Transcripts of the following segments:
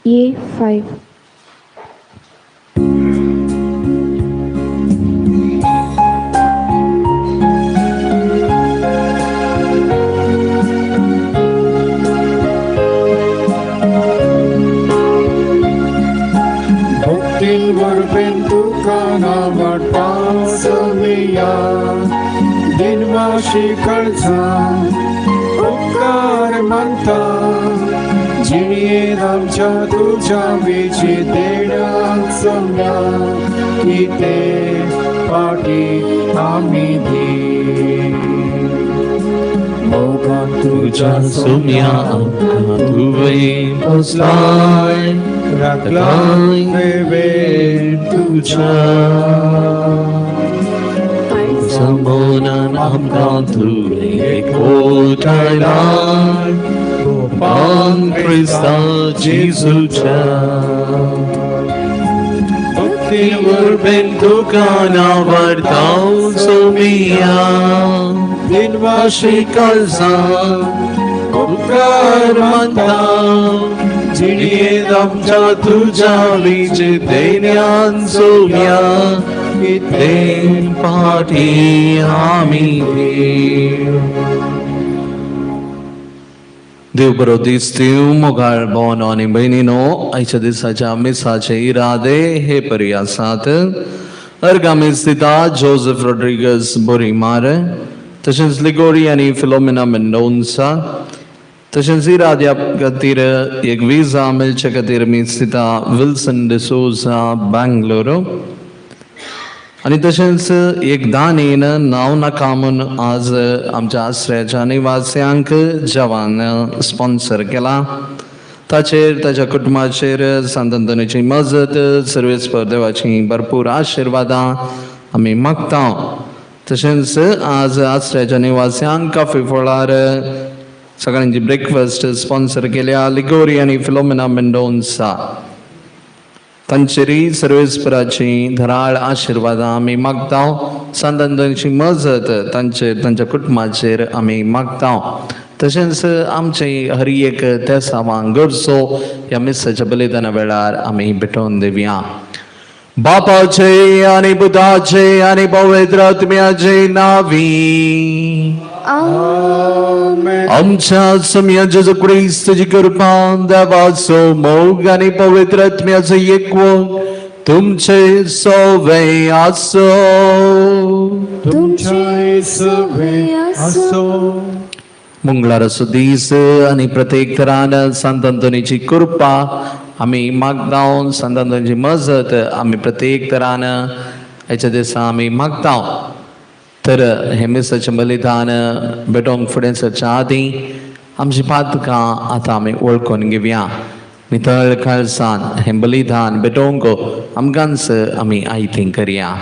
A5. Buktiवर bentukana वाटपासमिया दिनवाशी कडचा उपकार म्हणता जिणेत आमच्या तुझ्या वेची देण्यात सम्या की ते पाठी आम्ही दे मोगान तुझ्या Sumya Tuvai Poslai राखलाय नैवेद्य तुझा Samonan Amkan Tuvai Kotailai Pan Krista Jesucha Buktivar Bentukana Vartau Sumya Dinvashi Kalsa उपकार म्हणता जिणेत आमच्या तुझ्या वीज देण्यान सोम्या इथे पाठी आम्ही देव बरो दीस देव मोगाळ भावनो आणि बहिणीनो आयच्या दिसाच्या मिसाचे इरादे हे परी आसात अर्गामी स्थिता जोसेफ रॉड्रिगस बोरीमार तशेंच लिगोरी आणि फिलोमिना मेंडोन्सा तशेंच इराद्या खातीर एक विजा मेळचे खातीर मी स्थिता विल्सन डिसोजा बँगलोर आणि तशेंच एक दानीन नांव नाका म्हूण आज आमच्या आश्रयाच्या निवास्यांक जवान स्पॉन्सर केला ताचेर ताच्या कुटुंबाचेर सांतंतनेची मजत सर्वेस देवाची भरपूर आशिर्वादां आमी मागता तशेंच आज आश्रयाच्या निवास्यांक काफे फळार सगळ्यांची ब्रेकफास्ट स्पॉन्सर केल्या लिगोरी आणि फिलोमिना मेंडोन्सा तांचेरी सर्वेस्पराची धराळ आशिर्वादां आमी मागता सांतंतनेची मजत तांचेर तांच्या कुटुंबाचेर आमी मागता तशेंच आमचे हर एक त्या सावांक गरजो ह्या मिसाच्या बलिदाना वेळार आमी भेटोवन दिवया बापाचे आणि पुताचे आणि पवित्र आत्म्याचे नावी आमच्या सम्य जेजू ख्रिस्ताची कृपा देवाचो मोग आणि पवित्र आत्म्याचे एकव तुमचे सोवे आसो मंगळाराचो दीस आणि प्रत्येक तरान सांतंतनेची कृपा आमी मागता सांतंतनेची मजत आमी प्रत्येक तरान हेच्या दिसा आमी मागता तर हे मिसाचें बलिदान भेटोवंक फुडें सरच्या आदीं आमची पातकां आतां आमी वळखून घेवया नितळ काळसान हें बलिदान भेटोवंक आमकांच आमी आयतीं करया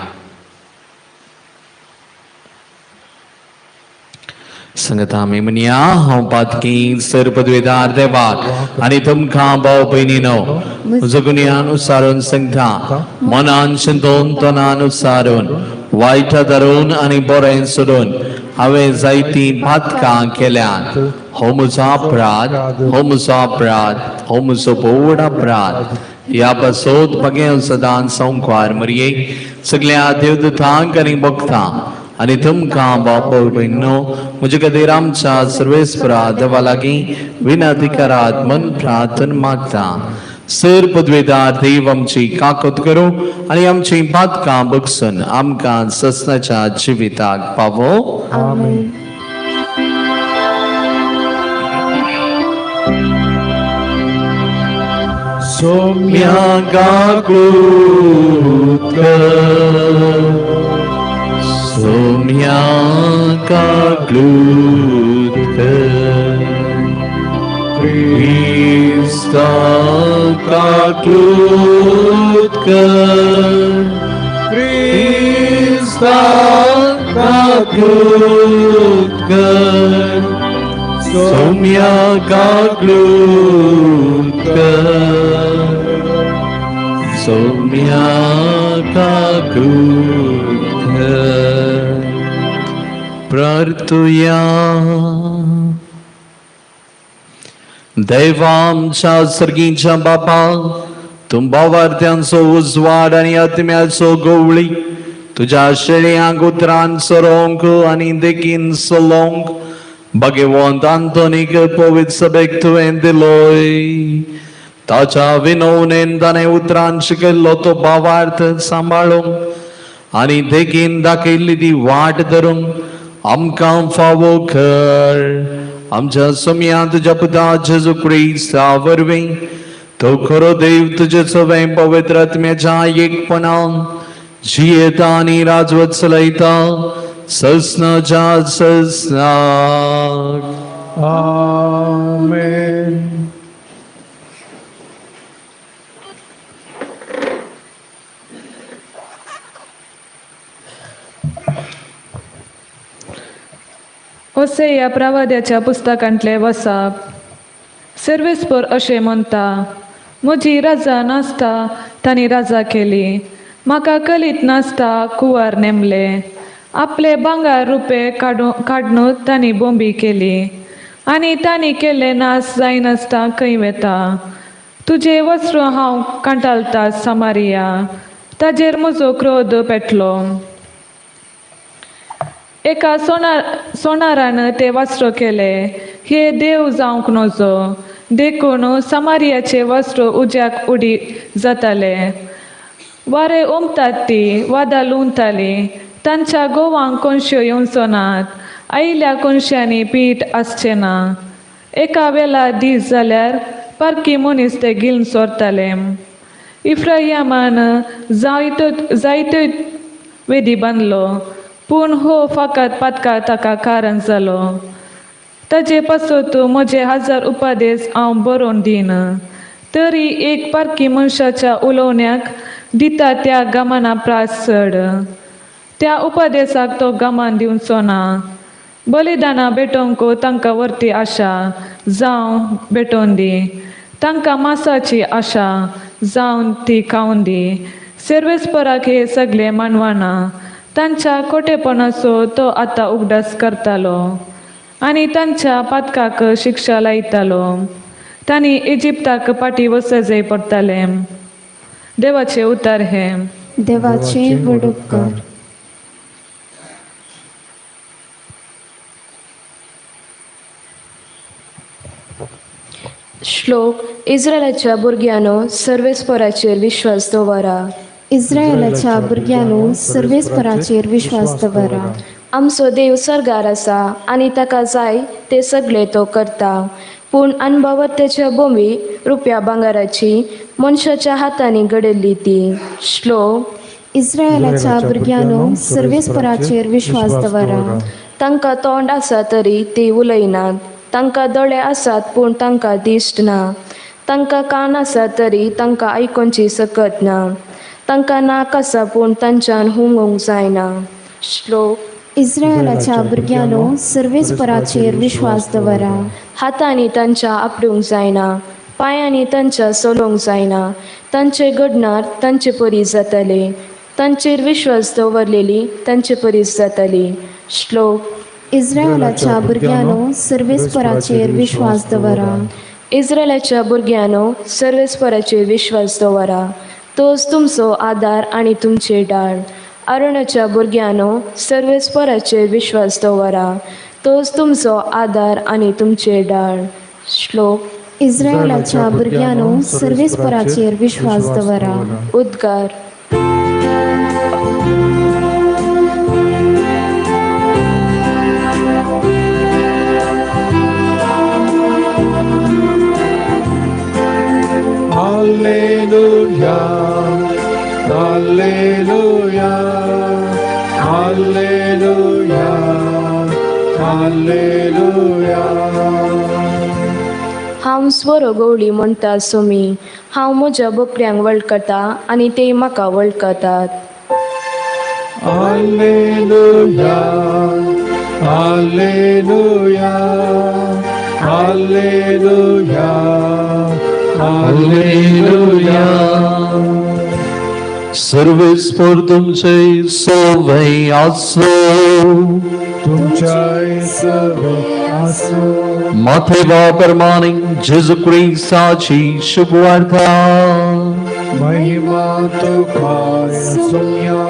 संगता आमी म्हणया हांव पातकी सर पदवेदार देवाक आनी तुमकां भाव भयणीनो म्हजो गुन्यांनुसारून सांगता मनान चिंतून तोंडानुसारून वायटा धरून आनी बरें सोडून हांवें जायतीं पातकां केल्यात हो म्हजो अपराध हो म्हजो अपराध हो म्हजो व्हड अपराध ह्या पासोत पगे सदांच संवकार मरये सगळ्या देवदूतांक आनी भक्तां आनी तुमकां बापा भयणो म्हजे खातीर आमच्या सर्वेस्परा देवा लागीं विनतिकारात मन प्रार्थना मागता सर पदवेदार देव आमची काकूत करूं आनी आमची पातकां बगसून आमकां ससनाच्या जिविताक पावो आमेन. सोम्या काकूत सोम्या काकूत Krista काकूत Krista काकूत सोम्या काकूत सोम्या काकूत प्रार्थुया देवा आमच्या सर्गीच्या बापा, तुंबा वार्त्यांचो उजवाड आणि आत्म्याचो गवळी तुझ्या शेळयांक उतरांचो रोंक आणि देखीन सलोंक भगवंत आंतोनीक पवित्र सभेक तुवें दिलोय. ताच्या विनवणेन ताणें उतरान शिकयल्लो तो भावार्थ सांबाळूंक आनी देखीन दाखयल्ली ती वाट धरूंक आमकां फावो कर. आमच्या सुमयांत तुज्या पुता जेजू क्रिस्ता वरवीं तो खरो देव तुजे सवें पवित्र आत्म्याच्या एकपणान जियेता आनी राजवत चलयता ससनाच्या ससनाक. आमेन. होसेया प्रवाद्याच्या पुस्तकांतले वसाप. सर्वेस्पर अशें म्हणटा, म्हजी राजा नासता तांणी राजा केली, म्हाका कलीत नासता कुंवार नेमले. आपले भांगार रुपे काडून तांणी बोंबी केली आनी तांणी केले नास जायनासता खंय वेता. तुजे वस्त्र हांव कांटाळटा समारिया, ताजेर म्हजो क्रोध पेटलो. एका सोनारान ते वस्त्र केले, हे देव जावंक नजो. देखून समारियाचे वस्त्र उज्याक उडी जाताले. वारे ओमतात ती वादा लुंताली, तांच्या गोवांक कोणश्यो येवचो नात, आयिल्ल्या कोणश्यांनी पीठ आसचे ना. एका वेळा दीस जाल्यार पारकी मनीस ते गिलन सोरताले. इफ्रायमान जायत्यो वेदी बांदलो, पूण हो फकत पातका ताका कारण जालो. ताजे पासत म्हजे 1000 उपदेश हांव बरोवन दिन, तरी एक पारकी मनशाच्या उलोवण्याक दिता त्या गमाना प्रास चड. त्या उपदेशाक तो गमान दिवचो ना. बलिदाना भेटोवंक तांकां व्हरती आशा जावं भेटोवन दी. तांकां मांसाची आशा जावन ती खावन दी. सर्वेस्पराक हे सगळे मानवाना. तांच्या खोटेपणाचो तो आतां उगडास करतालो आनी तांच्या पातकाक शिक्षा लायतालो. तांणी इजिप्ताक पाटी वसजय पडताले. देवाचे उतार हे. देवाचे वडुपकार. श्लोक. इस्रायलाच्या भुरग्यांनो सर्वेस्पराचेर विश्वास दवरा. इस्रायलाच्या भुरग्यांनो सर्वेस्पराचेर विश्वास दवरा. आमचो देव सर्गार आसा आनी ताका जाय ते सगळे तो करता. पूण अनभवतेच्या बोंबी रुपया भांगाराची मनशाच्या हातांनी घडयल्ली ती. श्लोक. इस्रायलाच्या भुरग्यांनो सर्वेस्पराचेर विश्वास दवरा. तांकां तोंड आसा तरी ती उलयनात. तांकां दोळे आसात पूण तांकां दिश्ट ना. तांकां कान आसा तरी तांकां आयकोनची सकत ना. तांकां नाक आसा पूण तांच्यान हुंगूंक जायना. श्लोक. इस्रायलाच्या भुरग्यांनो सर्वेस्पराचेर विश्वास दवरा. हातांनी तांच्या आपडूंक जायना, पांयांनी तांच्या सोलोंक जायना. तांचे घडणार तांचे परीस जातले. तांचेर विश्वास दवरलेली तांचे परीस जातली. श्लोक. इस्रायलाच्या भुरग्यांनो सर्वेस्पराचेर विश्वास दवरा. इस्रायलाच्या भुरग्यांनो सर्वेस्पराचेर विश्वास दवरा. तोच तुमचो आदार आनी तुमचे डाळ. अरण्याच्या भुरग्यांनो सर्वेस्पराचेर विश्वास दवरा. तोच तुमचो आदार आनी तुमचे डाळ. श्लोक. इस्रायलाच्या भुरग्यांनो सर्वेस्पराचेर विश्वास दवरा. उद्गार. Hallelujah, hallelujah, hallelujah, hallelujah. हांव स्वरो गवळी म्हणटा सोमी. हांव म्हज्या बोकड्यांक वळखता आनी ते म्हाका वळखतात. Hallelujah, hallelujah, hallelujah, hallelujah. सर्वेस्पर तुमचे सवय असो. तुमच्या सवे असो. माथेवा प्रमाणे जेजू ख्रिस्ताची शुभवार्ता. महिमा तुकाय सोम्या.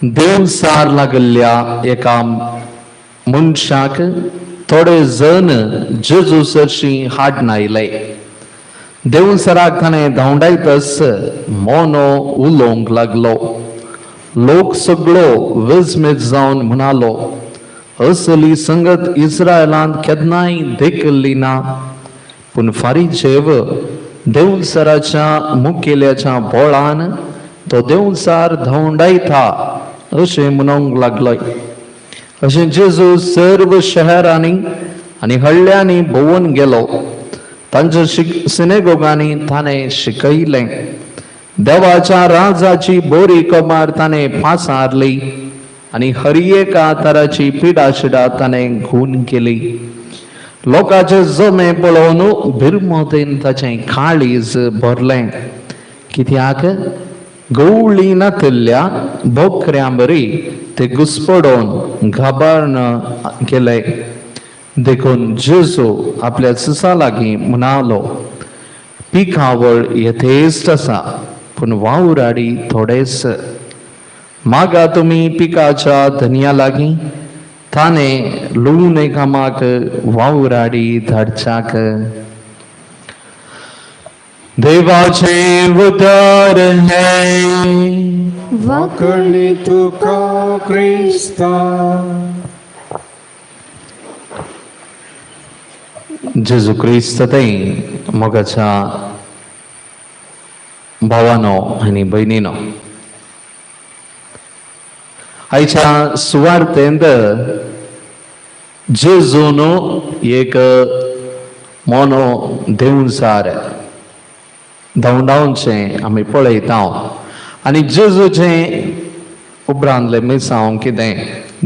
देवसार लागल्या एका मनशाक थोडे जण जेजू सरशी हाड नायले. देवसराक ताणें धांवडायतस मोनो उलोवंक लागलो. लोक सगळो विस्मीत जावन म्हणालो, असली संगत इस्रायलांत केन्नाय देखिल्ली ना. पूण फारीचेव देवसराच्या मुखेल्याच्या बोळान तो देवसार धांवडायता अशें म्हणूंक लागलो. अशें जेजू सर्व शहरांनी आनी हळ्यांनी भोंवून गेलो. तांच्या सिनेगोगांनी ताणें शिकयलें. देवाच्या राजाची बरी खबर ताणें पासारली आनी हर एका तराची पिडाशिडा ताणें घूण केली. लोकांचे जमे पळोवन भिरमोतेन ताचें काळीज भरलें. कित्याक गवळी नातिल्ल्या बोकऱ्यां बरी ते घुस्पडोवन घाबरण केले. देखून जेजू आपल्या सिसा लागीं म्हणालो, पिकावळ येथेस्त आसा पूण वावुराडी थोडेच. मागा तुमी पिकाच्या धन्या लागीं ताणें लुवून एकामाक वावुराडी धाडच्याक. देवाचे उदार है. वाकळी तुका क्रिस्ता. जेजू क्रिस्त तें मोगाच्या भावानो आनी भयणीनो, आयच्या सुवार्तेंत जेजून एक मोनो देवसार धांवडावचें आमी पळयता. आनी जेजूचें उपरांतले मिसांव कितें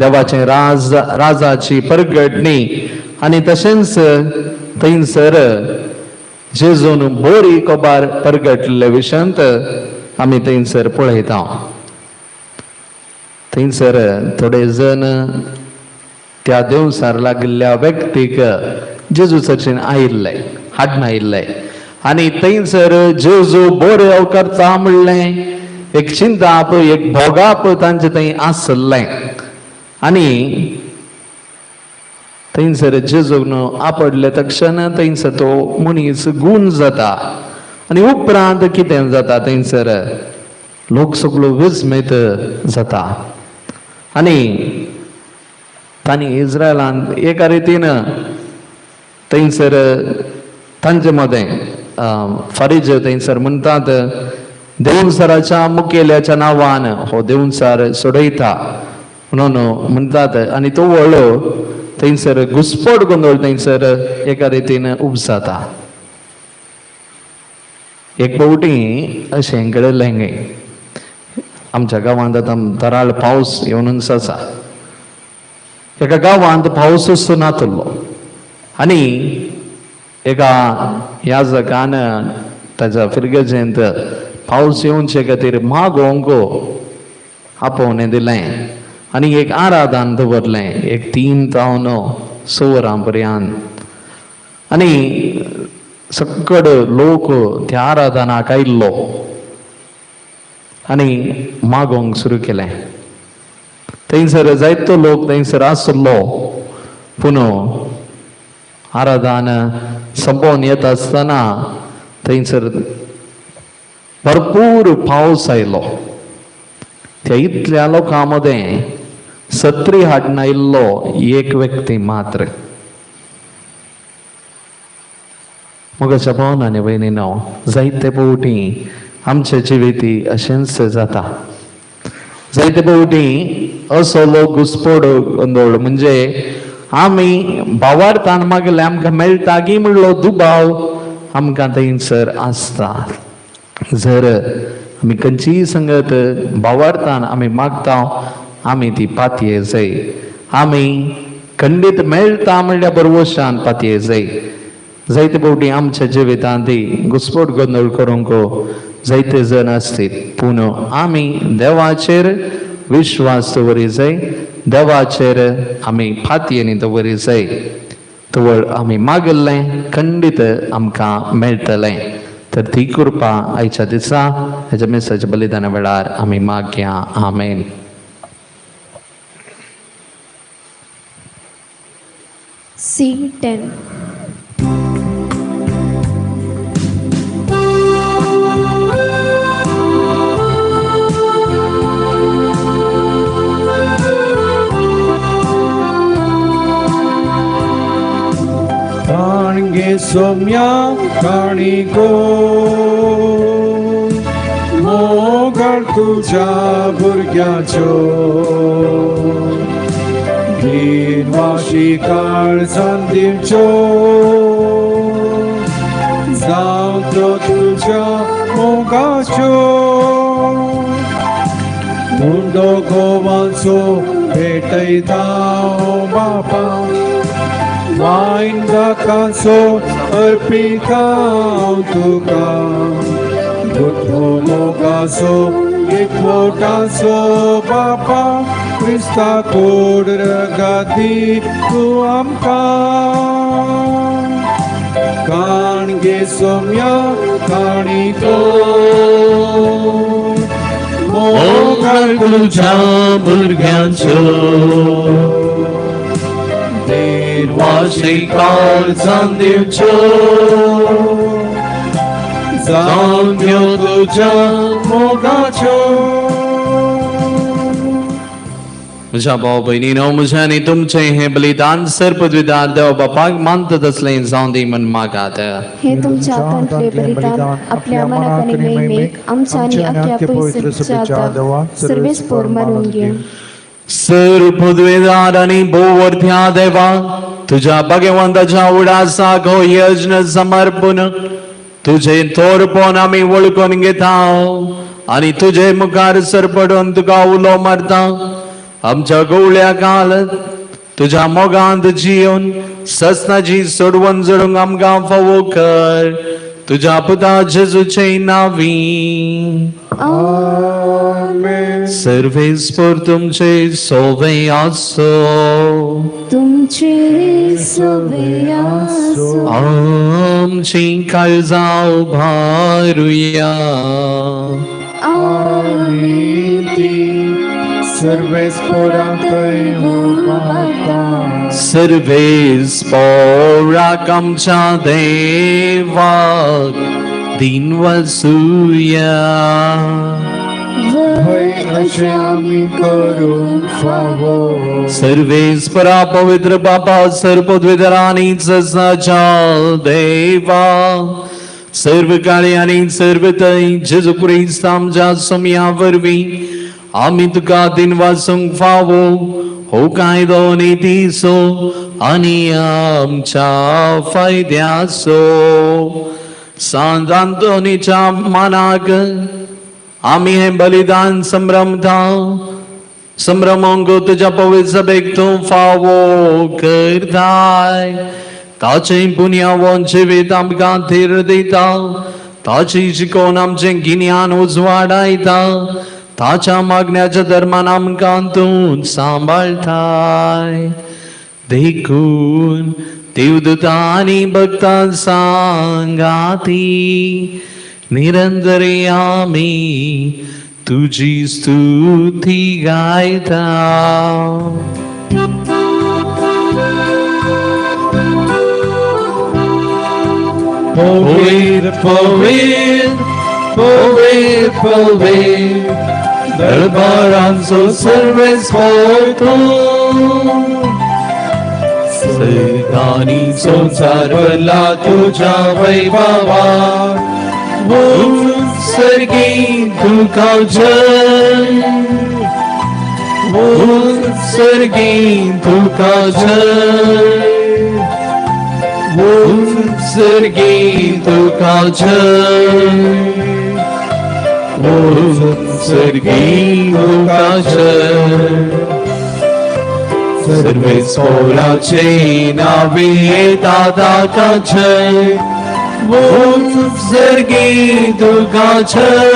देवाचें राजाची परगटणी आनी तशेंच थंयसर जेजून बरी खबर परगटले विशंत आमी थंयसर पळयता. थंयसर थोडे जण त्या देवसार लागिल्ल्या व्यक्तीक जेजू चर्चेन आयिल्ले, हाडून आयिल्ले. आनी थंयसर जेजू बऱ्यो करता म्हणलें एक चिंताप, एक भोगाप तांचे थंय आसलें. आनी थंयसर जेजून आपडले तक्षण थंयसर तो मनीस गूण जाता. आनी उपरांत कितें जाता थंयसर लोक सगळो विस्मीत जाता. आनी तांणी इस्रायलांत एका रितीन थंयसर तांचे मदें फारीज थंयसर म्हणटात, देवसराच्या मुखेल्याच्या नांवान हो देवसार सोडयता म्हणून म्हणटात. आनी तो वळो थंयसर घुस्पड गोंदळ थंयसर एका रितीन उपसाता. एक फावटी अशें घडलें गे, आमच्या गांवांत आतां तराळ पावस येवनूच आसा. एका गांवांत पावसूच नातलो आनी एका याजकान ताच्या फिरगेजेंत पावस येवचे खातीर मागोवंक आपोवणें दिलें. आनी एक आराधन दवरलें, एक 3 तावन 6 वरां पर्यंत. आनी सकड लोक त्या आराधनाक आयिल्लो आनी मागोवंक सुरू केलें. थंयसर जायतो लोक थंयसर आसलो. पूण आराधन संपोवन येता आसतना थंयसर भरपूर पावस आयलो. त्या इतल्या लोकां मदें सत्री हाडून आयिल्लो एक व्यक्ती मात्र. मोगाच्या भावनांनी भयणीनो, जायते फावटी आमचे जिविती अशेंच जाता. जायते फावटी असो लोक घुस्पड गोंदळ म्हणजे आमी भावार्थान मागले आमकां मेळटा गी म्हणलो दुबाव आमकां थंयसर आसता. जर आमी खंयचीय संगत भावार्थान आमी मागता आमी ती पातये जाय. आमी खंडीत मेळटा म्हणल्या बरवशान पातये जाय. जायते फावटी आमच्या जिवितांत घुस्पड गोंदळ करूंक जायते जण असतील पूण आमी देवाचेर विश्वास दवरी जाय देवाचेर आमी फातयेनी दवरी जाय तवळ आमी मागल्लें खंडीत आमकां मेळटलें तर ती कृपा आयच्या दिसा हेच्या मेसाच्या बलिदाना वेळार आमी मागया आमेन. C10. काणगे सोम्या काणिको मोगाळ तुझ्या भुरग्याच्यो वाशी काळजान दिवच्यो जावं त्यो तुझ्या मोगाच्यो मुंडो गोवाचो भेटयता बापा वायन दाकाचो अर्पिता तुका गुठो मोगाचो एकवटाचो बापा क्रिस्ता कोड रगाती तू आमकां काणगे सोम्या काणिको मोगाळ तुझ्या भुरग्यांच्यो वाशी काळजान दिवच्यो जावं त्यो तुझ्या मोगाच्यो. म्हज्या भाव भयणीनो म्हजें आनी तुमचें हें बलिदान सर्पद्विदार देव बापाक मानतात असलें जावं दी म्हण मागात. हे तुमच्या हातांतले बलिदान आपल्या मनाक आणि महिमेक आमच्या आणि अख्ख्या पवित्र सृष्टीच्या सर्वेस पोर मारून घे. सर्पद्विदार आणि भोवर्थ्या देवा तुझ्या भगवंताच्या उडासाक हो यज्ञ समर्पण तुझे तोरपण आमी वळखून घेता आणि तुझे मुखार सरपडून तुका उलो मारता. आमच्या गवळ्या काळात तुझ्या मोगांत जिवन ससनाची सोडवण जडूंक आमकां फावो कर तुझ्या पुता जेजूचे नावी. आमेन. सर्वेस्पर तुमचे सोवे आसो तुमचे सोबे आसो आमची काळजां उभारुया. आमीन ती सर्वेस्परांकय उबारता. सर्वेस्पराक आमच्या देवाक दिन वसूया. भय अशें आमी करूंक फावो. सर्वेस्परा पवित्र बापा सर्पद्विदार आनी ससनाच्या देवा सर्व काळी आनी सर्व थंय जेजू क्रिस्त आमच्या सोम्या वरवीं आमी तुका दिन वासूंक फावो हो कायदो नितीसो आनी आमच्या फायद्याचो. सांत आंतोनीच्या मानाक आमी हे बलिदान संभ्रमता संभ्रमोंक तुझ्या पवित्र सभेक तूं फावो करताय. ताचें पुण्यावोन जिवीत आमकां थीर दिता ताची शिकोवन आमचें गिन्यान उजवाडायता ताच्या मागण्याच्या धर्मान आमकां तूं सांबाळताय. देखून देवदूतां आनी भक्तां सांगाती निरंतरी आमी तुझी स्तुती गायता. पवित्र पवित्र पवित्र पवित्र दरबारांचो सर्वेस्पर तूं सैतानी संसार भरला तुझ्या वैभवाक. सर्गी तुका जय सर्गी तुका जय सर्गी तुका जय सर्गी तुका जय. सर्वेस्पराचे नावे दाता जय उत्सर्गी दुःखाचय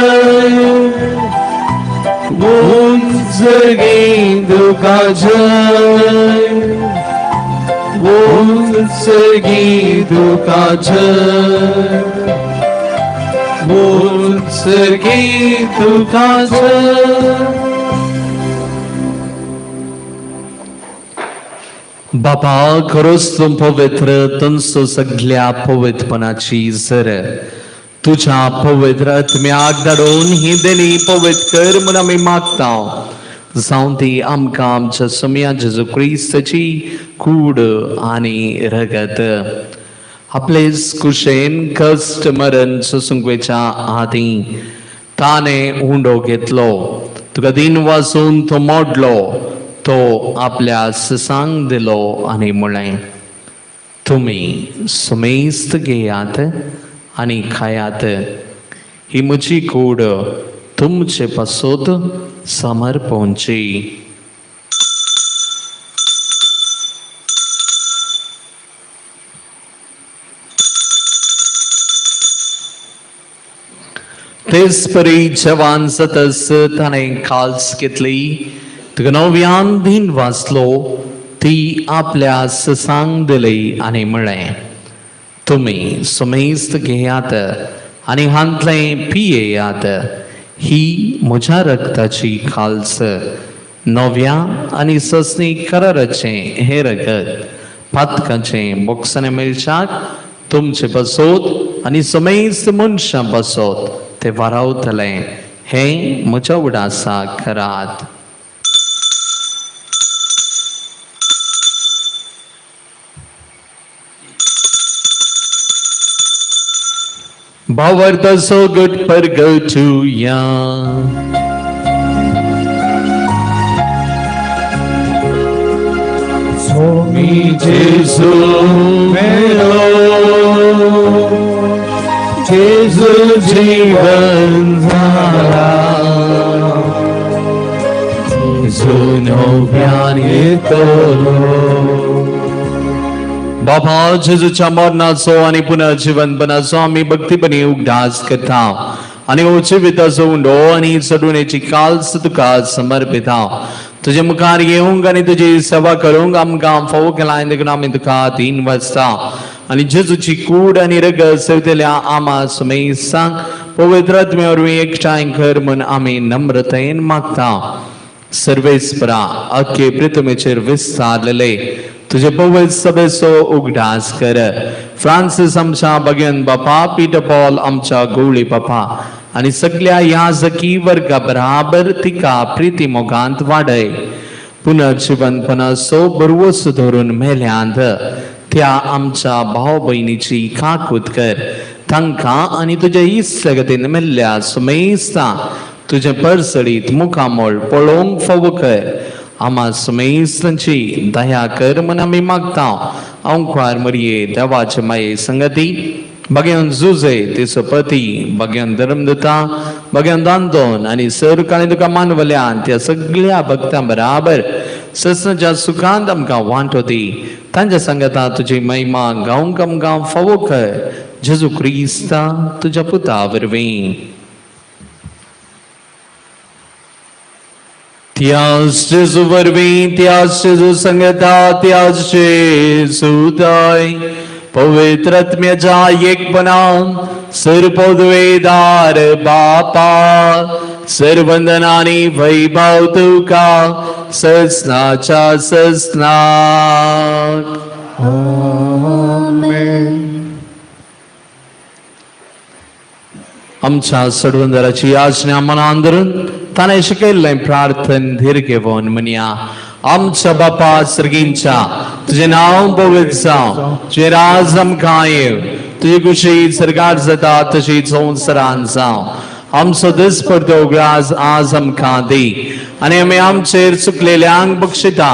उत्सर्गी दुःखाचय उत्सर्गी दुःखाचय उत्सर्गी दुःखाचय. बापा खरोच तू पवित्र, तुमचं सगळ्या पवित्रपणाची जर तुझ्या पवित्र आत्म्याक धाडून ही दिली पवित्र कर म्हणून आम्ही मागता. जाऊन ती आमकां आमच्या समया जेजू क्रिस्ताची कूड आणि रगत आपले कुशेन कष्ट मरण सुसंगवेच्या आधी ताने उंडो घेतलो, तुका दिन वाचून तो मोडलो, तो आपल्या ससांग दिलो आणि म्हणे तुम्ही समेस्त घेयात आणि खायात, ही म्हजी कूड तुमचे पासोत समर्पणची. तेच परी जवान सतस ताने काल्स घेतली, तुका नव्यान दिन वाचलो, ती आपल्या ससांग दिली आणि म्हणे तुम्ही समेस्त घेयात आणि हांतले पियेयात, ही म्हज्या रक्ताची खाल्स नव्या आणि ससनी कराराचे हे रगत पातकाचे मोक्षाने मेळच्याक तुमचे बसोत आणि समेस्त मनशां बसोत ते वारावतले, हे म्हज्या उडासा करात. Bavarta so good purgatoria. Swami Jesu mero, Jesu jivan dhara, Jesu novyani tolo. बाबा जेजूच्या मरणाचो आणि पुनर्जीवनपणाचो आम्ही भक्तीपणे उगडास करता आणि उचिविताचो उंडो आणि चडुणेची काल्स तुका समर्पिता. तुझे मुखार येऊंक आणि तुझी सेवा करूंक आमकां फोव केला देखून आम्ही तुका तीन वाजता आणि जेजूची कूड आणि रगत सेवतेल्या आमा समेसांक पवित्र आत्म्यावरवी एकठांय कर म्हूण आम्ही नम्रतेन मागता. सर्वेस्परा अख्खे पृथ्वीचेर विस्तारलेले तुझे पवित्र सभेचो उगडास कर. फ्रांसिस आमच्या भगवन बापा, पीटर पॉल आमच्या गवळी बापा आणि सगळ्या याजकी वर्गा बराबर तिका प्रीती मोगांत वाडय. पुनर्जीवनपणाचो बरवस धरून मेल्यांत त्या आमच्या भाव बहिणीची काकूत कर. तांकां आणि तुझ्या इश्टगतीन मेल्ल्या सुमेस्तां तुझे परसडीत मुखामोळ पळोवंक फोव कर. आम्हा समेस्तांची दया कर म्हूण आमी मागता. ओंकार मरिये देवाचे माये संगती, भगवान जुजे तिचो पती, भगवान धर्मदत्ता, भगवान दांतोन आणि सर काळी तुका मानवल्यान त्या सगळ्या भक्तां बराबर ससनाच्या सुखांत आमकां वांटो दी. तांच्या संगता तुजी महिमा गावंक आमकां फावो कर. जेजू क्रिस्ता तुज्या पुता वरवीं. त्याच जेजू वरवीं, त्याच जेजू संगता, त्याच जेजू दय पवित्र आत्म्याच्या एकपणान सर्वोद्वेदार बापा सर्वंदनानी वैभव तुका ससनाच्या ससनाक. Amen. आमच्या सडवंदराची याचना मनान धरून ताणें शिकयल्लें प्रार्थन धीर घेवन म्हणया. आमच्या बापा सर्गींच्या, तुझे नाव पवित्र जावं, तुझे राज आमकां येव, तुजी कुशी सरकार जाता तशी संवसारान जावं. आमचो दीस परतो आज आमकां दी आनी आमी आमचेर चुकलेल्यांक बक्षिता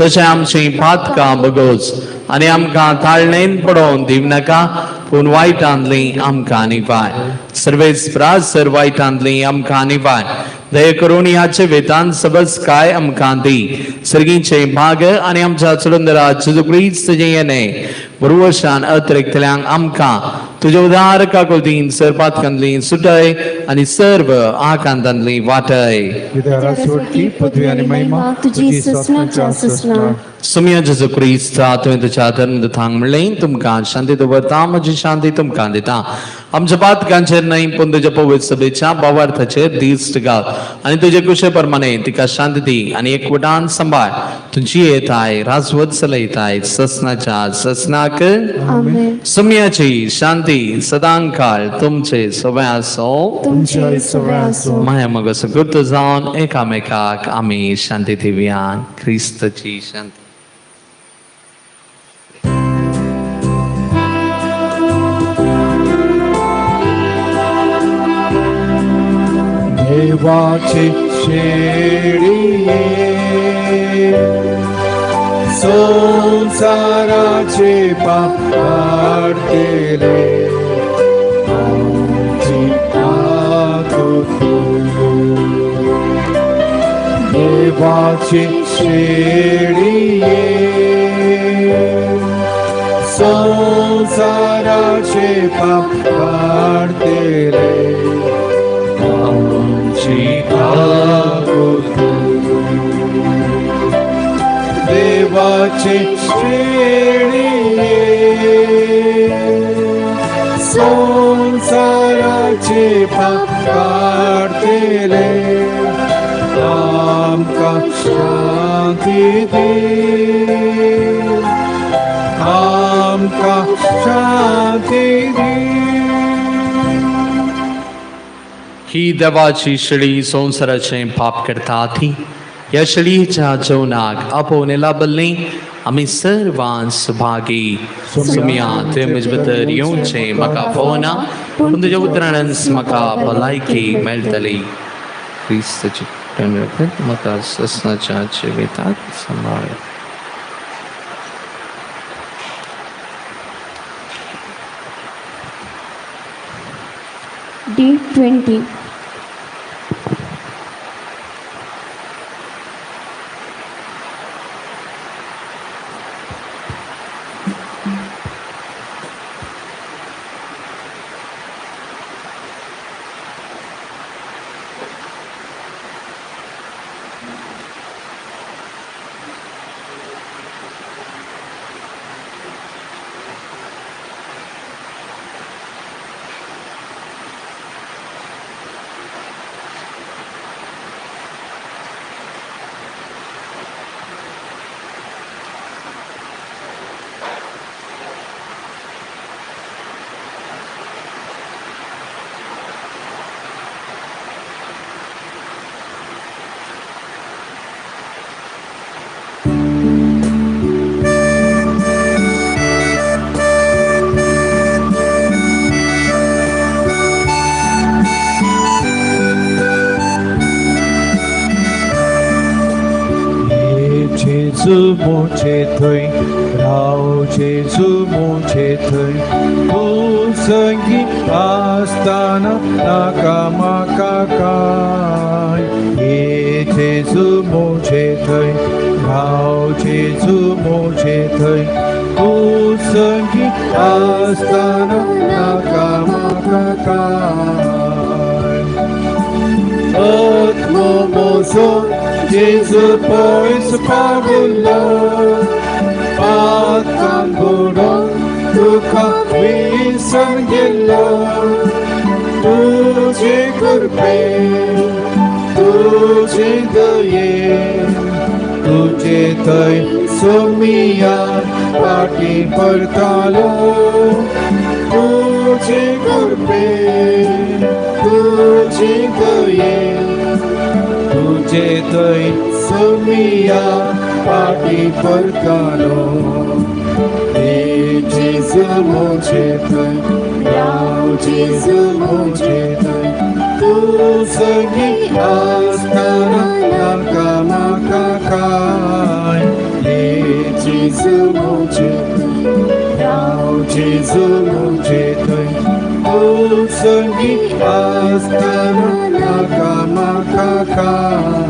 तशें आमची पातकां बगोच आनी आमकां ताळणेन पडोवन दिव नाका, पूण वायटांतली आमकां निवाय. सर्वेस्परा सर वायटांतली आमकां निवाय. दया करून ह्याचे वेतान सबस काय आमकां दी. सर्गीचे भाग आनी आमच्या चुरंदरा जेजू क्रिस्त येणे बरोवरशान अतिरिक्तल्यांक आमकां तुज्या उदारका कुलतीन सरपातकांतली सुटय आनी सर्व आकांतांतली वाटय. कित्याक सोडकी पदवी आनी महिमा तुजी ससनाच्या ससना. सुमिया जेजू क्रिस्ता तुवें तुज्या धर्म थांग म्हणलें तुमकां शांती दवरता म्हजी शांती तुमकां दिता. आमच्या पातकांचेर न्हय पूण तुज्या पवित्र सभेच्या भावार्थाचेर दिश्ट घाल आनी तुजे कुशे प्रमाणे तिका शांती दी आनी एकवटान सांबाळ. तुजी येताय राजवत चलयताय ससनाच्या ससनाक. आमेन. सुमियाची शांती सदांकाळ तुमचे सोबे आसो. तुमचे सवय असो. माया मग सुकृत जावन एकामेकाक आमी शांती दिवया. ख्रिस्ताची शांती. देवाची शेळिये संसाराचे पाप काढतेले आमची देवाची शेळिये संसाराचे पाप काढतेले देवाचे श्रेणिये संसाराचे पाप काढतेले आमकां शांती दे आमकां शांती दे. ही देवाची शिडी संसाराचे पाप करता ती. या शिडीच्या जेवणाक आपोवणे लाभल्ली आमी सर्वांस सुभागी. सुमिया तुवें म्हजे भितर येवचें म्हाका फोना पूण तुज्या उतरांच म्हाका भलायकी मेळटली. क्रिस्ताची म्हाका ससनाच्या जिविताक सांबाळ. D20. Jesu moche thoi, rao Jesu moche thoi, tu sangi astana nakamakakai. Ye Jesu moche thoi, rao Jesu moche thoi, tu sangi astana nakamakakai. Atmo mozo Jesu pois pagulo Patan burong Duka visan gilo Tujhe kurpe Tujhe daye Tujhe tay Sumiya Pati partalo Tujhe kurpe Tujhe daye तुझे तय सुमिया पाटी परकालो हे जेसु मुझे तय याव जेसु मुझे तय तू संगी आस्थाना नाकामाकाकाय हे जेसु मुझे तय याव जेसु मुझे तय तू संगी आस्थाना नाकामाकाकाय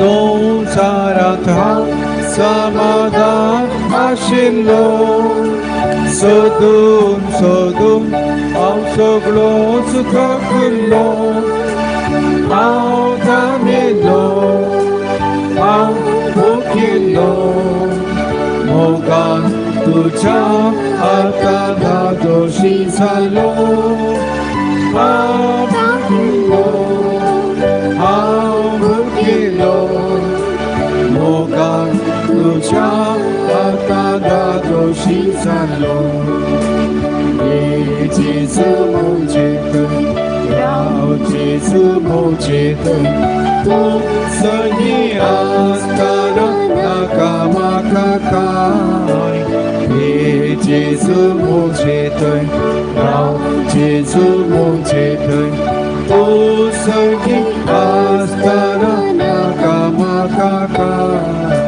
संसारात समाधान आशिल्लो सोदून सोदून हांव सगळो सुखलो हांव जाणिल्लो हांव भुकिल्लो मोगान तुझ्या हाताना दोशी जालो हांव भुकिल्लो हांव भुकिल्लो मोगान तुझ्या हाताना दोशी जालो जेजू मोजेत राव जेजू मोजेत तू सही आसतना नाका म्हाका काय हे जेजू मोजेत राव जेजू मोजेत तू सही आसतना नाका म्हाका काय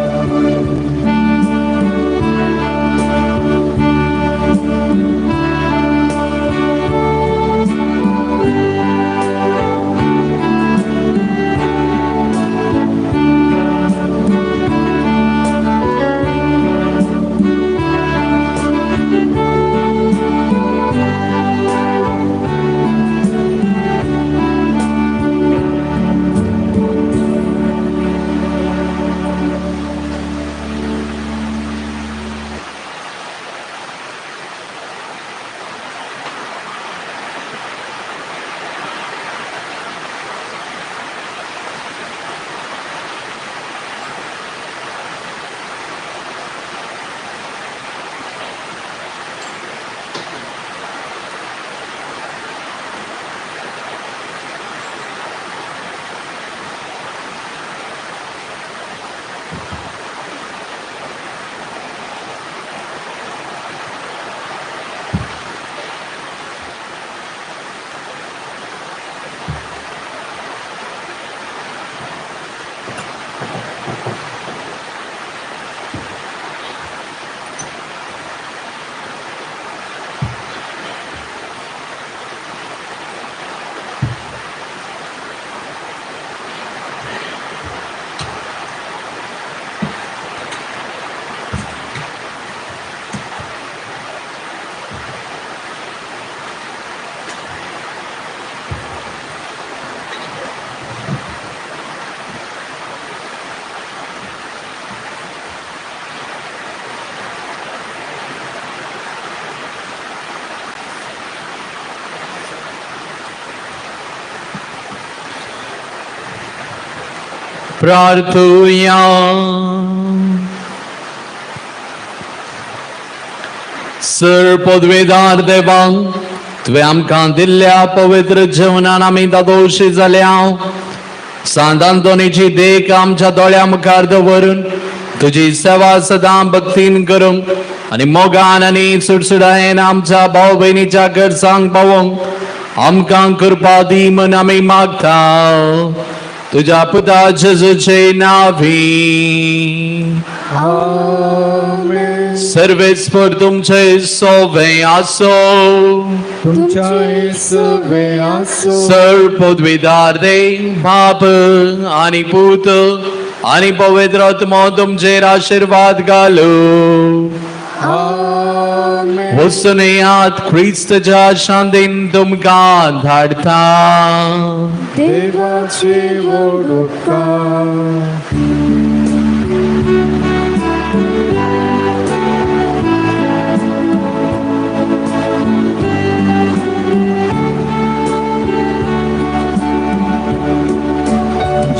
प्रार्थूया सर पदवेदार देवा तुवें आमकां दिल्ल्या पवित्र जेवणान आमी दादोशी जाल्या सांतान दोनीची देख आमच्या दोळ्या मुखार दवरून तुजी सेवा सदां भक्तीन करूंक आनी मोगान आनी सुटसुटायेन आमच्या भाव भयणीच्या घरसांक पावोवंक आमकां कृपा दी म्हूण आमी मागता तुझ्या पुता जेजूचे नावी सर्वेस्पर तुमचे सोवे आसो तुमच्या सोवे आसो सर पदवीदार दे बाप आणि पूत आणि पवित्र आत्मा तुमचेर आशीर्वाद घालो वसुनेयात ख्रिस्ताच्या शांतीन तुमकां धाडता देवाचे उपकार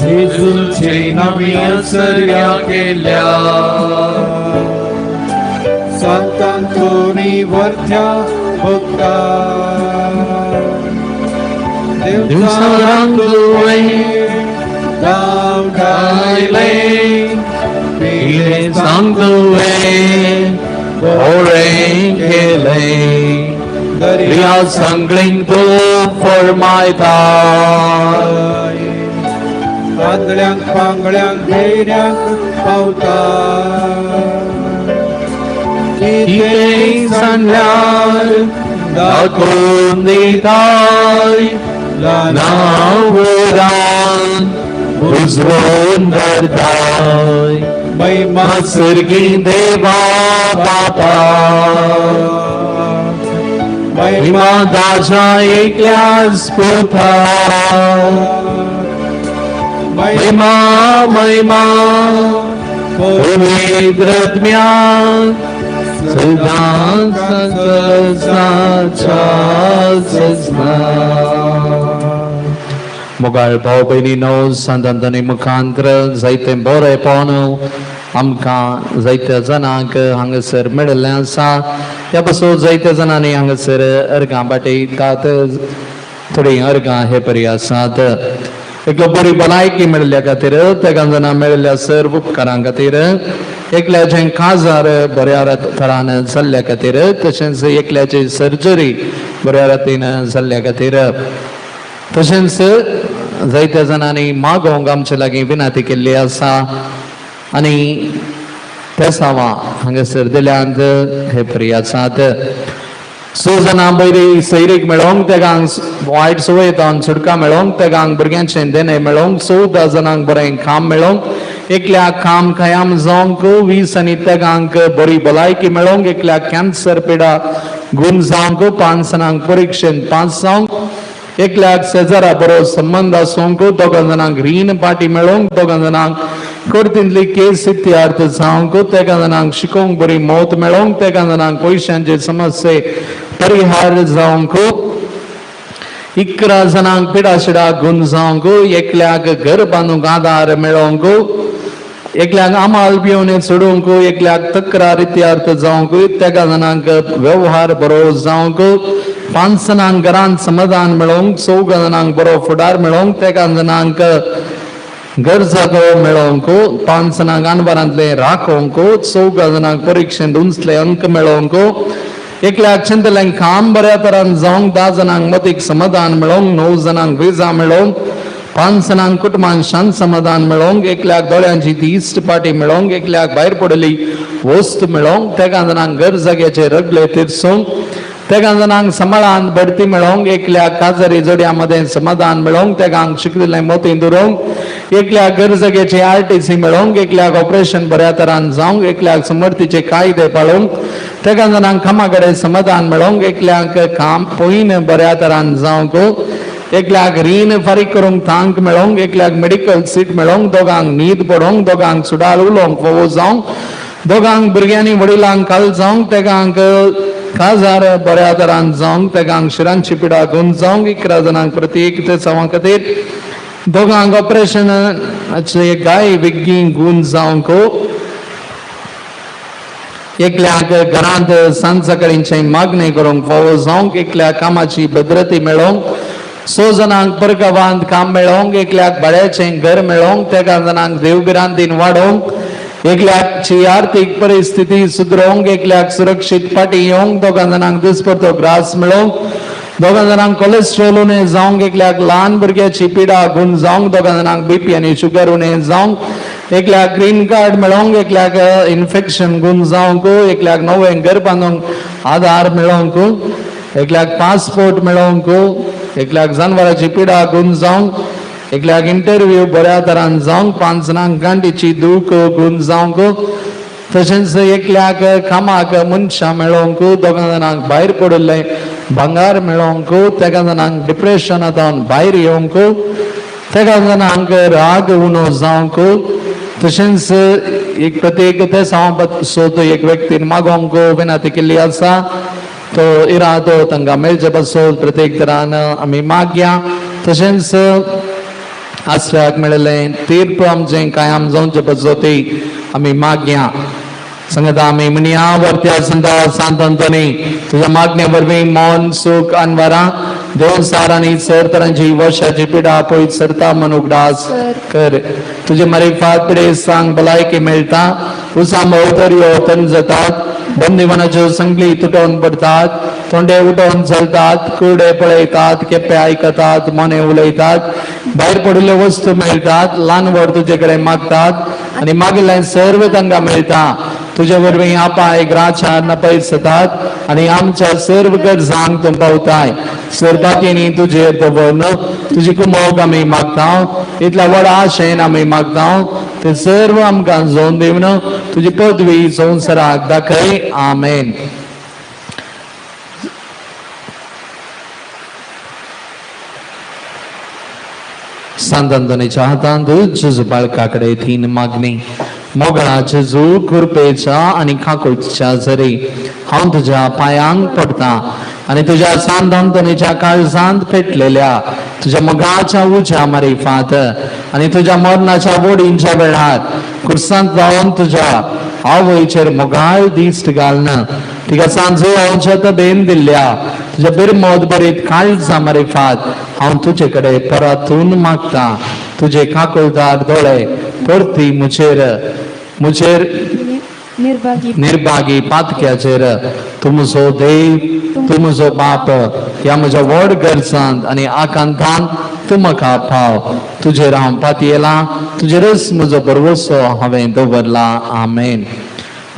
जेजूचे नवी आसऱ्या केल्या संतांतोनी वरच्या भक्ता दिवसांत तुवें नाव गायले पिले सांग तुवें बरें केलें दर्या सांगलें तूं फर्मायता आदल्यांक पांगड्यांक भेऱ्यांक पावता कितें सांगल्यार दाखोवन दिताय नांव वरान उजळून धरताय महिमा सर्गी देवा बापा महिमा दाजा एकल्यास पुरता महिमा महिमा पवित्रत्म्या सदा मुगाळ भाऊ बहिणीनो संतांनी मुखांतर जायते बरे पावनो आमकां जायत्या जनांक हांगासर मेळिल्लें आसा ह्या पासून जायत्या जणांनी हांगासर अर्गां बाटयतात थोडी अर्गां हे परी आसात एक बरी भलायकी मेळिल्ल्या खातीर तेगा जाणां मेळिल्ल्या सर्व उपकारां खातीर एकल्याचें काजार बऱ्या तरान जाल्ल्या खातीर तशेंच एकल्याची सर्जरी बऱ्या रितीन जाल्ल्या खातीर तशेंच जायत्या जणांनी मागोवंक आमचे लागीं विनंती केल्ली आसा आनी पेसावां हांगासर दिल्यांत हे परी आसात 6 जाणां बरी सैरीक मेळोवंक तेगांक वायट सवयेतान सुटका मेळोवंक तेगांक भुरग्यांचें देणे मेळोवंक 14 जाणांक बरें काम मेळोवंक एकल्याक काम खयाम जावंक 20 आनी तेगांक बरी भलायकी मेळोवंक एकल्याक कॅन्सर पिडा गूण जावंक 5 जाणांक परीक्षेंत पास जावंक एकल्याक शेजारा बरो संबंध आसूंक 2 जाणांक रीण पाटी मेळोवंक 2 जाणांक कोर्टींतली केस इत्यार्थ जावंक 3 जाणांक शिकोवंक बरी मौत मेळोवंक 3 जाणांक पयशांचे समस्ये परिहार जावंक 11 जाणांक पिडाशिडा गूण जावंक एकल्याक घर बांदूंक आदार मेळोवंक एकल्याक आमाल पिवणे सोडूंक एकल्याक तक्रार इत्यार्थ जावंक 3 जाणांक व्यवहार बरो जावंक 5 जाणांक घरांत समाधान मेळोवंक 14 जाणांक बरो फुडार मेळोवंक 3 जाणांक घर जागो मेळोवंक 5 जाणांक अनवरांतले राखोवंक 14 जाणांक परीक्षेंत उंचले अंक मेळोवंक एकल्याक चिंतलें काम बऱ्या तरान जावंक 10 जाणांक मतीक समाधान मेळोवंक 9 जाणांक विजा मेळोवंक 5 जाणांक कुटुंबांत शांत समाधान मेळोवंक एकल्याक दोळ्यांची ती इश्ट पाटी मेळोवंक एकल्याक भायर पडली वस्त मेळोवंक 3 जाणांक घर जाग्याचे रगले तिरसूंक 3 जाणांक सांबाळांत बढती मेळोवंक एकल्याक काजारी जोड्या मदें समाधान मेळोवंक 3 शिकलेलें मोती दुरोवंक एकल्याक घर जाग्याचे RTC मेळोवंक एकल्याक ऑपरेशन बऱ्या तरान जावंक एकल्याक समर्थीचे कायदे पाळोवंक 3 जाणांक कामा कडेन समाधान मेळोवंक एकल्याक काम पयन बऱ्या तरान जावंक एकल्याक रीण फारीक करूंक तांक मेळोवंक एकल्याक मेडिकल सीट मेळोवंक 2 न्हीद पडोवंक 2 सुडाल उलोवंक फोव जावंक 2 भुरग्यांनी वडिलांक काल जावंक 3 काजार बऱ्या तरान जावंक 3 शिरांची पिडा गूण जावंक 11 जाणांक प्रत्येक ते सवां खातीर 2 ऑपरेशनाचे गाय विग्गी गूण जावंक एकल्याक घरांत सांज सकाळींचे मागणी करूंक फावो जावंक एकल्याक कामाची भद्रती मेळोवंक 6 जाणांक परगांवांत काम मेळोवंक एकल्याक भाड्याचें घर मेळोवंक 3 जाणांक देवगिरांतीन वाडोवंक एकल्याची आर्थीक परिस्थिती सुदरोवंक एकल्याक सुरक्षीत पाटी येवंक 2 जाणांक दिसपरतो ग्रास मेळोवंक 2 जाणांक कोलेस्ट्रॉल उणें जावंक एकल्याक ल्हान भुरग्याची पिडा गूण जावंक 2 जाणांक BP आनी शुगर उणें जावंक एकल्याक ग्रीन कार्ड मेळोवंक एकल्याक इन्फेक्शन गूण जावंक एकल्याक नवें घर बांदूंक आधार मेळोवंक एकल्याक पासपोर्ट मेळोवंक एकल्याक जानवराची पिडा गूण जावंक एकल्याक इंटरव्यू बऱ्या तरान जावंक 5 जाणांक गांठीची दूख गूण जावंक तशेंच एकल्याक कामाक मनशां मेळोवंक 2 जाणांक भायर पडिल्लें भांगार मेळोवंक 3 जाणांक डिप्रेशनांतल्यान भायर येवंक 3 जाणांक राग उणो जावंक तशेंच एक प्रत्येक ते सोद एक व्यक्तीन मागोवंक विनंती केल्ली आसा तो इरादो तांकां मेळचे पासून प्रत्येक तरान आमी मागया तशेंच आस्वाक मेळिल्लें तीर्प आमचें कायम जावचें पजती आमी मागया सांगता आमी म्हणया वर्त्या संता सांतोनी तुज्या मागणे वरवीं मौन सुख अनवरां देव सार आनी सर तरांची वर्षाची पिडा पळयत सरता मन उगडास कर तुजे मारिफात पिडे सांग भलायकी मेळटा उसां भोंवतऱ्यो तन जातात बंदिवानाच्यो संगली तुटोवन पडतात तोंडे उठोवन चलतात कुर्डे पळयतात केप्पे आयकतात मने उलयतात भायर पडिल्ल्यो वस्तू मेळटात ल्हान व्हड तुजे कडेन मागतात आनी मागिल्लें सर्व तांकां मेळटा तुझ्या बरोबर ह्या पाय ग्राचार न पैसतात आणि आमच्या सर्व गरजांक तू पावताय सर्वांनी तुझे दवरन तुझी कुमोग आम्ही मागताव इतल्या व्हड आशेन आम्ही मागताव ते सर्व आमकां जोन दिवन तुझी पदवी संवसाराक दाखय आमेन. सांतांतोनीच्या हातांत जेजू बाळकाकडे तीन मागणी मोगळा जेजू कृपेच्या आणि खाकुलच्या जरी हांव तुझ्या पायांक पडता आणि तुझ्या सांतांतोनीच्या काळजांत पेटलेल्या तुझ्या मोगाच्या उज्या मारिफात आणि तुझ्या मरणाच्या वडींच्या वेळार कुर्सांत जावन तुझ्या आवयचेर मोगाळ दिश्ट घालना तिका सांजो हांवच्या तबेन दिल्ल्या तुझ्या बिरमोद बरीत काळजा मारिफात हांव तुजे कडेन परतून मागता तुझे काकुळदार दोळे परती मुचेर निर्भागी पातक्याचेर तुमचो देव तुमचो बाप ह्या म्हज्या व्हड गरजांत आणि आकांतांत तूं म्हाका पाव तुजेर हांव पातयेला तुजेरच म्हजो बरवसो हांवें दवरला आमेन.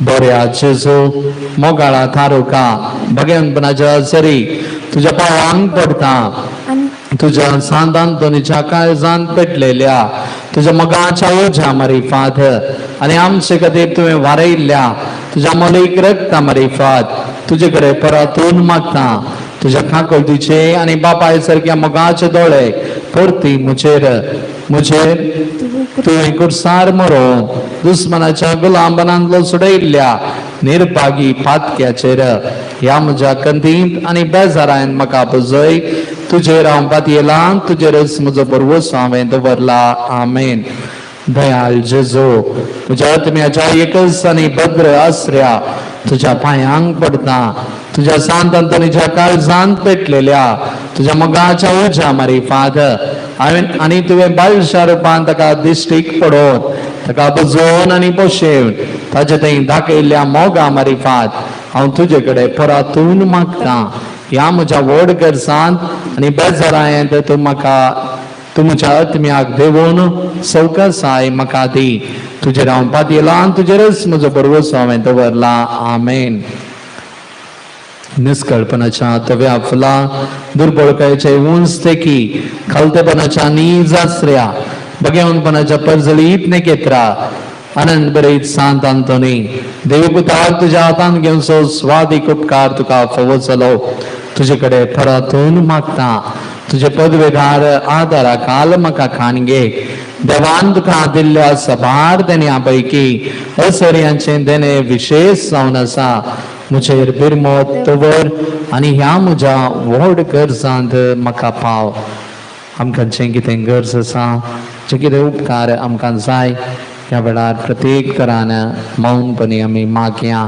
बऱ्या जेजू मोगाळा थारोका भगवंतपणाच्या जरी तुझ्या पायांक पडता तुझ्या सांतांतोनीच्या काळजांत पेटलेल्या तुझ्या मोगाच्या ओझ्या मारिफात आणि आमचे खातीर तुवें वारयल्ल्या तुझ्या मोलीक रक्ता मारिफात तुजे कडेन परतून मागता तुझ्या खाकुलतीचे आणि बापाय सारक्या मोगाचे दोळे परती मुचेर तुवें कुर्सार मरोवन दुस्मनाच्या गुलामपणांतलो सुडयल्ल्या निर्भागी पातक्याचेर ह्या म्हज्या कंदींत आणि बेजारांत म्हाका पुजय तुजेर हांव पातयेला तुजेरच म्हजो बरवसो हांवें दवरला आमेन. दयाळ जेजू तुझ्या आत्म्याच्या एकच आणि भद्र आसऱ्या तुझ्या पायांक पडता तुझ्या सांतांतोनीच्या काळजांत पेटलेल्या तुझ्या मोगाच्या ओझ्या मारिफात आणि तुवें बाळशा रुपान ताका दिश्टीक पडोवन ताका बुजोवन आणि पोशेवन ताचे थंय दाखयल्ल्या मोगा मारिफात हांव तुजे कडेन परतून मागता ह्या म्हज्या व्हड गरजांत आणि बेजारांत तूं म्हाका तुमच्या आत्म्याक देवून सवकासाय म्हाका दी तुजेर हांव पातयेला आनी तुजेरच म्हजो बरवसो हांवें दवरला आमेन. निष्कळपणाच्या तव्या फुला दुर्बळकायेचे उंच तेकी खालतेपणाच्या नीज आसऱ्या भगवंतपणाच्या परजळीत नेकेत्रा आनंद बरीत सांतांतोनी देवपुताक तुझ्या हातान घेवन सो स्वादीक उपकार तुका फावो जालो तुजे कडेन परतून मागता तुझे पदवेदार आदारा काल म्हाका खाणगे देवान तुका दिल्ल्या सभार देण्या पैकी असर्यांचे देणे विशेष जावन आसा मुजेर बिरमोत दवर आनी ह्या म्हज्या व्हड गरजांत म्हाका पाव. आमकां जें कितें गरज आसा जे कितें उपकार आमकां जाय ह्या वेळार प्रत्येक तरान मौनपणी आमी मागया.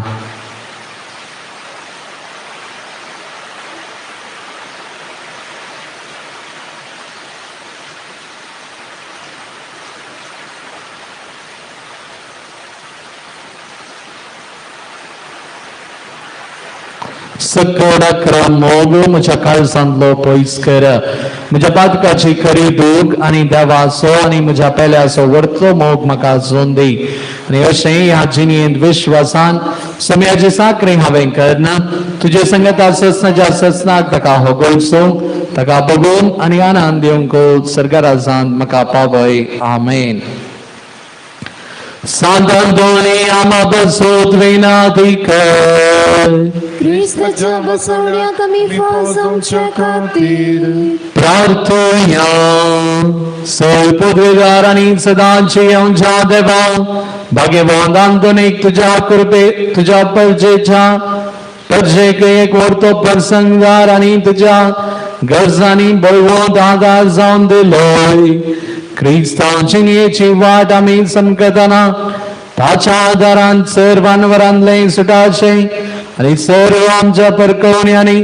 सकड मोग म्हज्या काळजांतलो पयस कर म्हज्या पातकाची खरी दूख आनी देवाचो आनी म्हज्या पेल्याचो व्हडचो मोग म्हाका जोन दी आनी अशें ह्या जिणेंत विश्वासान सम्याची साखरी हांवें करना तुजे संगता ससनाच्या ससनाक ताका होगोळसो ताका बगून आनी आनंद दिवंक सर्गराजांत म्हाका पावय आमेन. सांतांतोनी आमा बसोत विनातीक क्रिस्ताच्या बसवण्यात आमी फास आमच्या खातीर प्रार्थया. सोय पदवेदार आनी सदांची आमच्या देवा भाग्यवान आंतोनीक तुझ्या कृपे तुझ्या परजेक एक व्हडतो प्रसंगार आनी तुझ्या गरजांनी बळवंत आदार जावन दिलोय. क्रिस्तांची न्हंयेची वाट आमी समकतना ताच्या आदारान सर्वांवरांतले सुटाचे आनी सर्व आमच्या परकवण्यांनी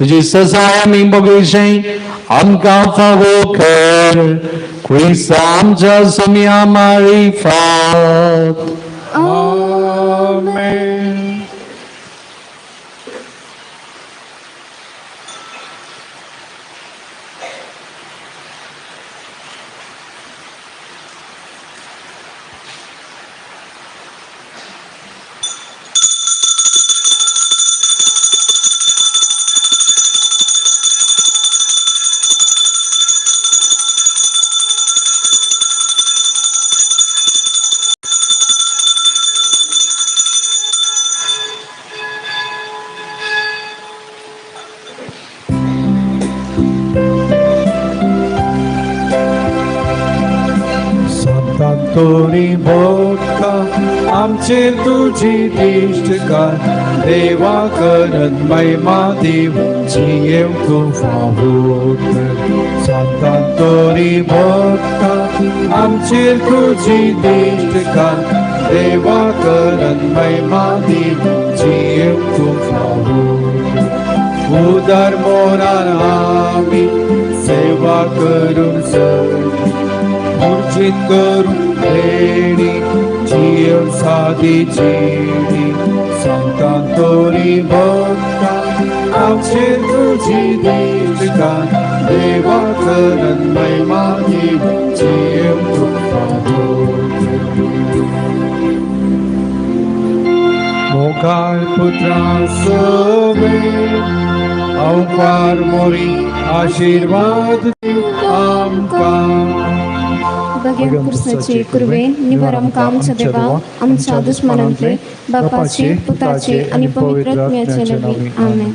तुजी सजाय आमी बगुचे आमकां फावो कर. क्रिस्ता आमच्या सम्या मारिफात आमेन. तोरी बोटका आमचेर तुझी दिश्ट कर देवा करन महिमा दिवची येवकू फावूट संतान तोरी बोटका आमचेर तुझी दिश्ट कर देवा करन महिमा दिवची येवकू फावूट उदार मोरान आमी सेवा करून मूर्छित करून देणी जीव साधी जीणी संतान तोरी भक्ता आमचेर तुझी दिश्ट देवा करन महिमा दिवची येवकू फावूट मोगाळ पुत्रा सोबे अवकार मोरी आशीर्वाद आमकां बघ्या कृष्णाचे कुरवेन निवार आमकां आमच्या देवा आमच्या दुश्मनांतले बापाचे पुताचे आणि पवित्र आत्म्याचे नावे आमेन.